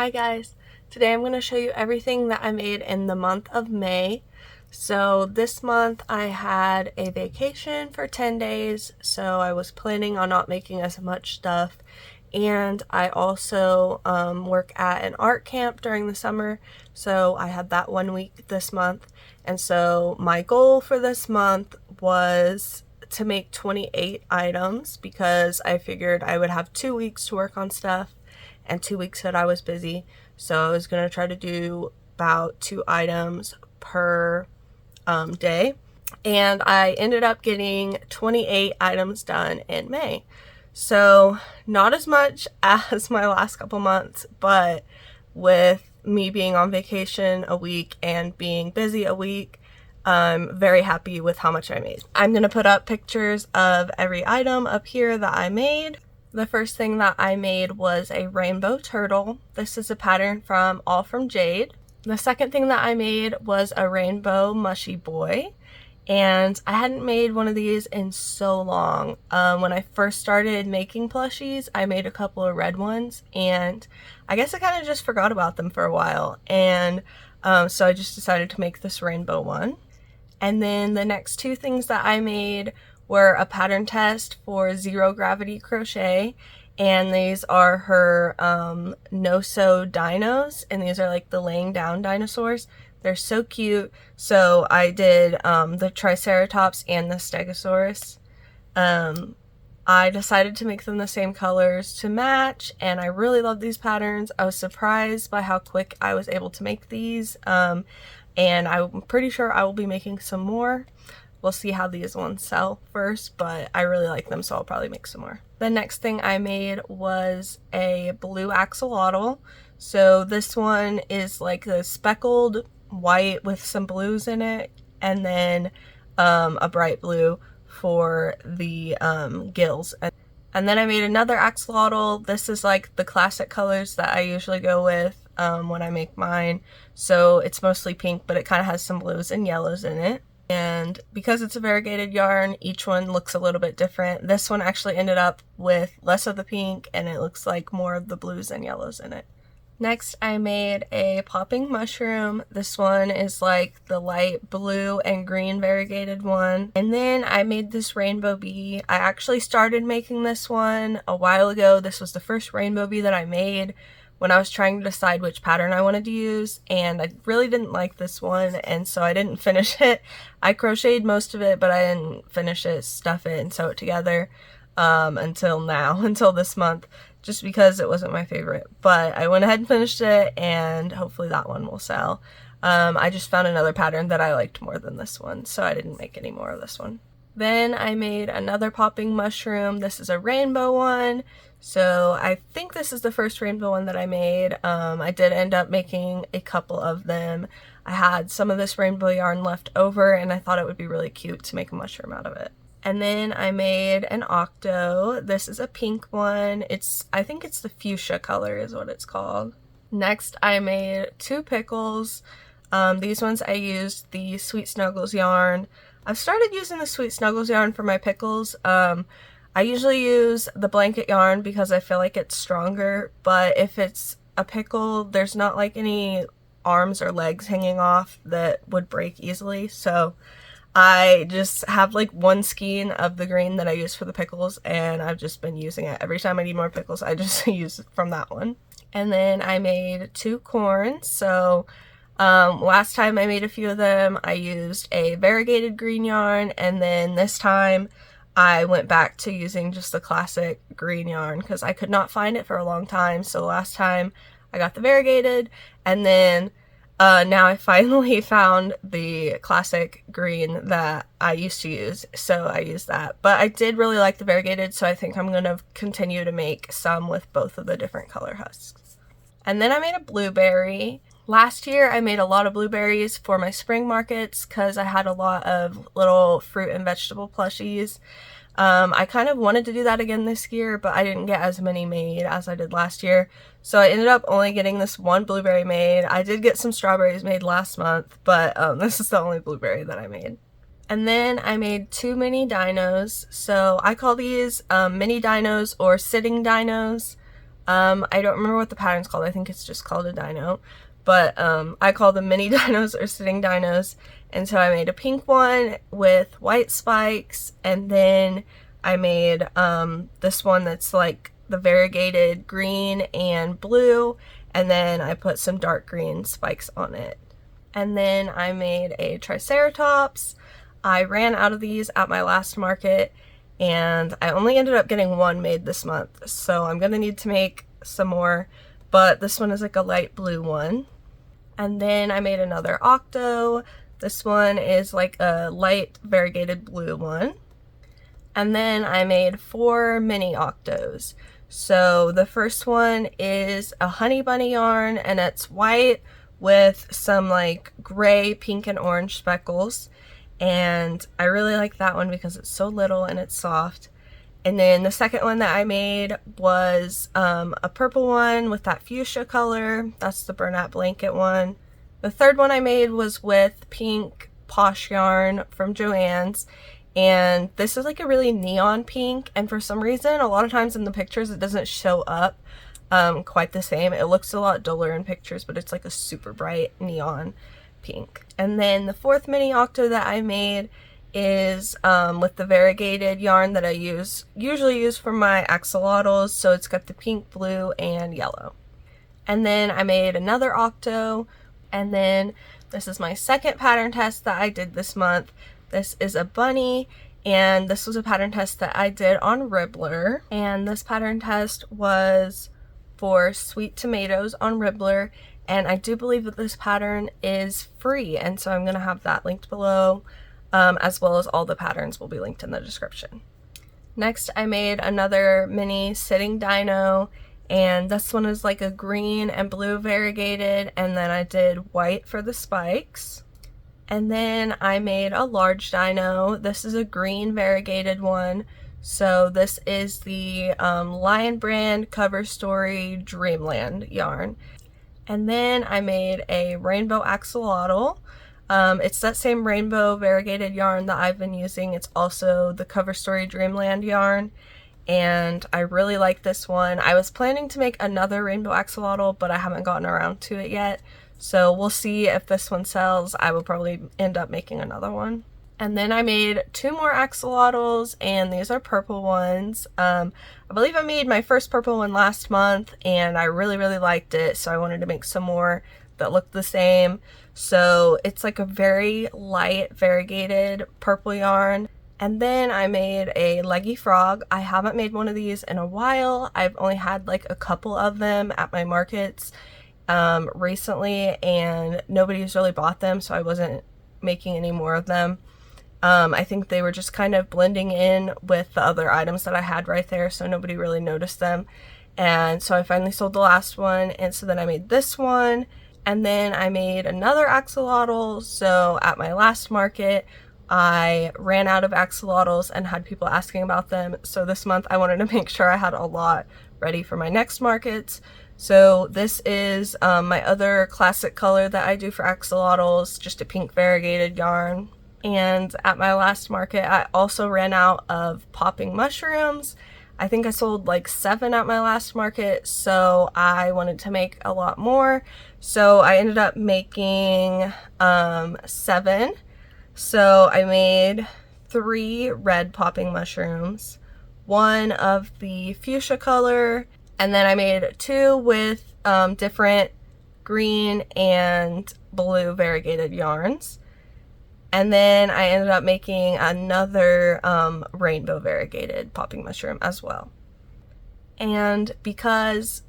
Hi guys, today I'm going to show you everything that I made in the month of May. So this month I had a vacation for 10 days, so I was planning on not making as much stuff, and I also work at an art camp during the summer, so I had that 1 week this month. And so my goal for this month was to make 28 items because I figured I would have 2 weeks to work on stuff and 2 weeks that I was busy, so I was going to try to do about 2 items per day, and I ended up getting 28 items done in May. So not as much as my last couple months, but with me being on vacation a week and being busy a week, I'm very happy with how much I made. I'm going to put up pictures of every item up here that I made. The first thing that I made was a rainbow turtle. This is a pattern from All From Jade. The second thing that I made was a rainbow mushy boy, and I hadn't made one of these in so long. When I first started making plushies, I made a couple of red ones, and I guess I kind of just forgot about them for a while, and so I just decided to make this rainbow one. And then the next two things that I made were a pattern test for zero gravity crochet, and these are her no-sew dinos, and these are like the laying down dinosaurs. They're so cute. So I did the Triceratops and the Stegosaurus. I decided to make them the same colors to match, and I really love these patterns. I was surprised by how quick I was able to make these, and I'm pretty sure I will be making some more. We'll see how these ones sell first, but I really like them, so I'll probably make some more. The next thing I made was a blue axolotl. So this one is like a speckled white with some blues in it, and then a bright blue for the gills. And then I made another axolotl. This is like the classic colors that I usually go with when I make mine. So it's mostly pink, but it kind of has some blues and yellows in it. And because it's a variegated yarn, each one looks a little bit different. This one actually ended up with less of the pink, and it looks like more of the blues and yellows in it. Next, I made a popping mushroom. This one is like the light blue and green variegated one. And then I made this rainbow bee. I actually started making this one a while ago. This was the first rainbow bee that I made when I was trying to decide which pattern I wanted to use, and I really didn't like this one, and so I didn't finish it. I crocheted most of it, but I didn't finish it, stuff it, and sew it together until now, until this month, just because it wasn't my favorite. But I went ahead and finished it, and hopefully that one will sell. I just found another pattern that I liked more than this one, so I didn't make any more of this one. Then I made another popping mushroom. This is a rainbow one. So I think this is the first rainbow one that I made. I did end up making a couple of them. I had some of this rainbow yarn left over, and I thought it would be really cute to make a mushroom out of it. And then I made an octo. This is a pink one. I think it's the fuchsia color is what it's called. Next I made 2 pickles. These ones I used the Sweet Snuggles yarn. I've started using the Sweet Snuggles yarn for my pickles. I usually use the blanket yarn because I feel like it's stronger, but if it's a pickle, there's not like any arms or legs hanging off that would break easily, so I just have like one skein of the green that I use for the pickles, and I've just been using it. Every time I need more pickles, I just use it from that one. And then I made 2 corns. So last time I made a few of them, I used a variegated green yarn, and then this time I went back to using just the classic green yarn because I could not find it for a long time. So last time I got the variegated, and then now I finally found the classic green that I used to use, so I used that. But I did really like the variegated, so I think I'm going to continue to make some with both of the different color husks. And then I made a blueberry. Last year I made a lot of blueberries for my spring markets because I had a lot of little fruit and vegetable plushies. I kind of wanted to do that again this year, but I didn't get as many made as I did last year. So I ended up only getting this one blueberry made. I did get some strawberries made last month, but this is the only blueberry that I made. And then I made 2 mini dinos. So I call these mini dinos or sitting dinos. I don't remember what the pattern's called. I think it's just called a Dino. But I call them mini dinos or sitting dinos. And so I made a pink one with white spikes, and then I made this one that's like the variegated green and blue, and then I put some dark green spikes on it. And then I made a Triceratops. I ran out of these at my last market, and I only ended up getting one made this month, so I'm gonna need to make some more, but this one is like a light blue one. And then I made another Octo. This one is like a light variegated blue one. And then I made 4 mini Octos. So the first one is a honey bunny yarn, and it's white with some like gray, pink, and orange speckles. And I really like that one because it's so little and it's soft. And then the second one that I made was a purple one with that fuchsia color. That's the burlap blanket one. The third one I made was with pink Posh yarn from Joann's. And this is like a really neon pink. And for some reason, a lot of times in the pictures, it doesn't show up quite the same. It looks a lot duller in pictures, but it's like a super bright neon pink. And then the fourth mini Octo that I made is with the variegated yarn that I usually use for my axolotls, so it's got the pink, blue, and yellow. And then I made another Octo, and then this is my second pattern test that I did this month. This is a bunny, and this was a pattern test that I did on Ribblr, and this pattern test was for sweet tomatoes on Ribblr, and I do believe that this pattern is free, and so I'm going to have that linked below. As well as all the patterns will be linked in the description. Next, I made another mini sitting dino, and this one is like a green and blue variegated, and then I did white for the spikes. And then I made a large dino. This is a green variegated one. So this is the Lion Brand Cover Story Dreamland yarn. And then I made a rainbow axolotl. It's that same rainbow variegated yarn that I've been using. It's also the Cover Story Dreamland yarn, and I really like this one. I was planning to make another rainbow axolotl, but I haven't gotten around to it yet, so we'll see if this one sells. I will probably end up making another one. And then I made 2 more axolotls, and these are purple ones. I believe I made my first purple one last month, and I really liked it, so I wanted to make some more that looked the same. So it's like a very light variegated purple yarn. And then I made a Leggy frog. I haven't made one of these in a while. I've only had like a couple of them at my markets recently, and nobody's really bought them, so I wasn't making any more of them. I think they were just kind of blending in with the other items that I had right there, so nobody really noticed them. And so I finally sold the last one, and so then I made this one. And then I made another axolotl. So at my last market, I ran out of axolotls and had people asking about them. So this month I wanted to make sure I had a lot ready for my next markets. So this is my other classic color that I do for axolotls, just a pink variegated yarn. And at my last market, I also ran out of popping mushrooms. I think I sold like 7 at my last market, so I wanted to make a lot more. So I ended up making 7. So I made 3 red popping mushrooms, 1 of the fuchsia color, and then I made 2 with different green and blue variegated yarns. And then I ended up making another rainbow variegated popping mushroom as well. And because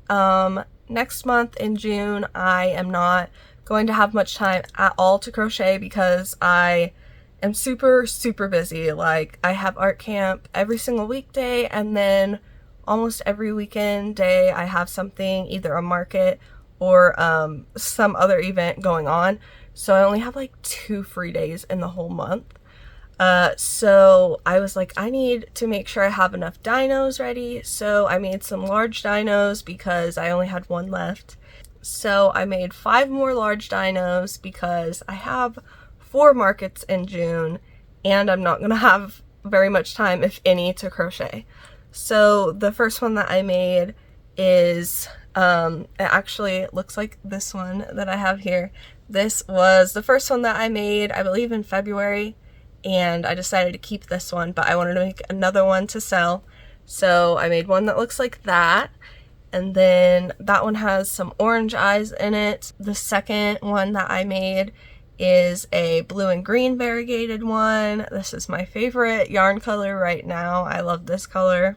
next month in June, I am not going to have much time at all to crochet because I am super busy. Like, I have art camp every single weekday, and then almost every weekend day I have something, either a market or some other event going on. So I only have like 2 free days in the whole month. So I was like, I need to make sure I have enough dinos ready. So I made some large dinos because I only had 1 left. So I made 5 more large dinos because I have 4 markets in June and I'm not gonna have very much time, if any, to crochet. So the first one that I made is, it actually looks like this one that I have here. This was the first one that I made, I believe in February, and I decided to keep this one, but I wanted to make another one to sell. So I made one that looks like that, and then that one has some orange eyes in it. The second one that I made is a blue and green variegated one. This is my favorite yarn color right now. I love this color.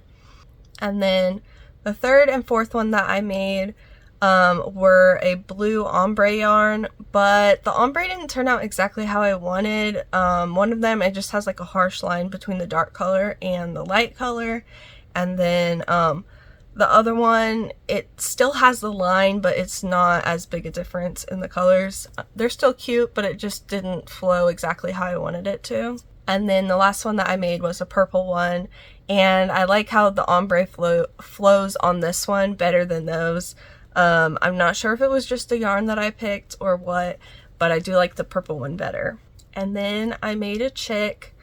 And then the third and fourth one that I made were a blue ombre yarn, but the ombre didn't turn out exactly how I wanted. One of them, it just has like a harsh line between the dark color and the light color. And then the other one, it still has the line, but it's not as big a difference in the colors. They're still cute, but it just didn't flow exactly how I wanted it to. And then the last one that I made was a purple one, and I like how the ombre flows on this one better than those. I'm not sure if it was just the yarn that I picked or what, but I do like the purple one better. And then I made a chick.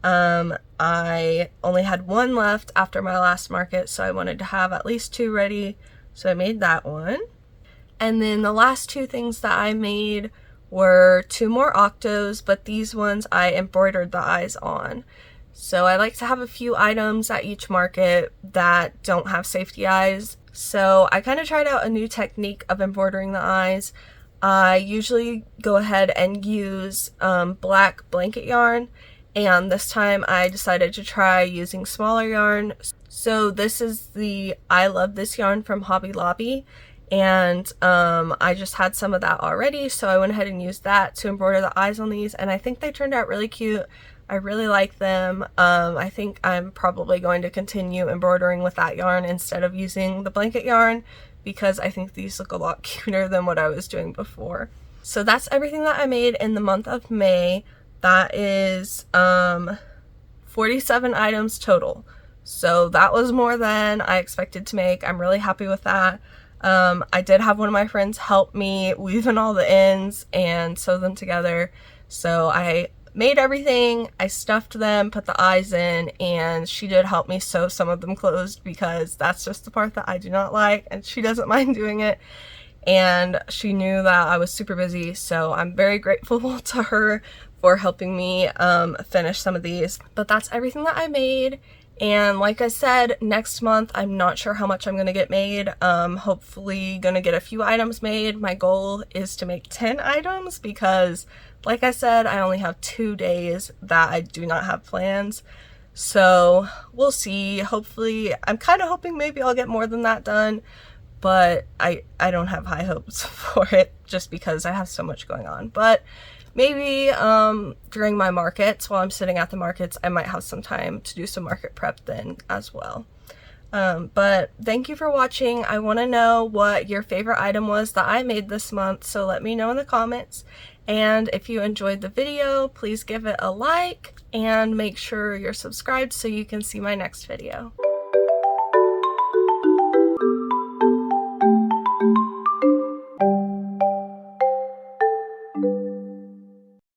I only had one left after my last market, so I wanted to have at least 2 ready, so I made that one. And then the last 2 things that I made were 2 more octos, but these ones I embroidered the eyes on. So I like to have a few items at each market that don't have safety eyes. So I kind of tried out a new technique of embroidering the eyes. I usually go ahead and use black blanket yarn, and this time I decided to try using smaller yarn. So this is the I Love This yarn from Hobby Lobby, and I just had some of that already, so I went ahead and used that to embroider the eyes on these, and I think they turned out really cute. I really like them. I think I'm probably going to continue embroidering with that yarn instead of using the blanket yarn, because I think these look a lot cuter than what I was doing before. So that's everything that I made in the month of May. That is 47 items total. So that was more than I expected to make. I'm really happy with that. I did have one of my friends help me weave in all the ends and sew them together. So I made everything, I stuffed them, put the eyes in, and she did help me sew some of them closed, because that's just the part that I do not like, and she doesn't mind doing it. And she knew that I was super busy, so I'm very grateful to her for helping me finish some of these. But that's everything that I made, and like I said, next month I'm not sure how much I'm gonna get made. Hopefully gonna get a few items made. My goal is to make 10 items, because like I said, I only have 2 days that I do not have plans. So we'll see. Hopefully, I'm kind of hoping maybe I'll get more than that done, but I don't have high hopes for it just because I have so much going on. But maybe during my markets, while I'm sitting at the markets, I might have some time to do some market prep then as well. But thank you for watching. I want to know what your favorite item was that I made this month, so let me know in the comments. And if you enjoyed the video, please give it a like and make sure you're subscribed so you can see my next video.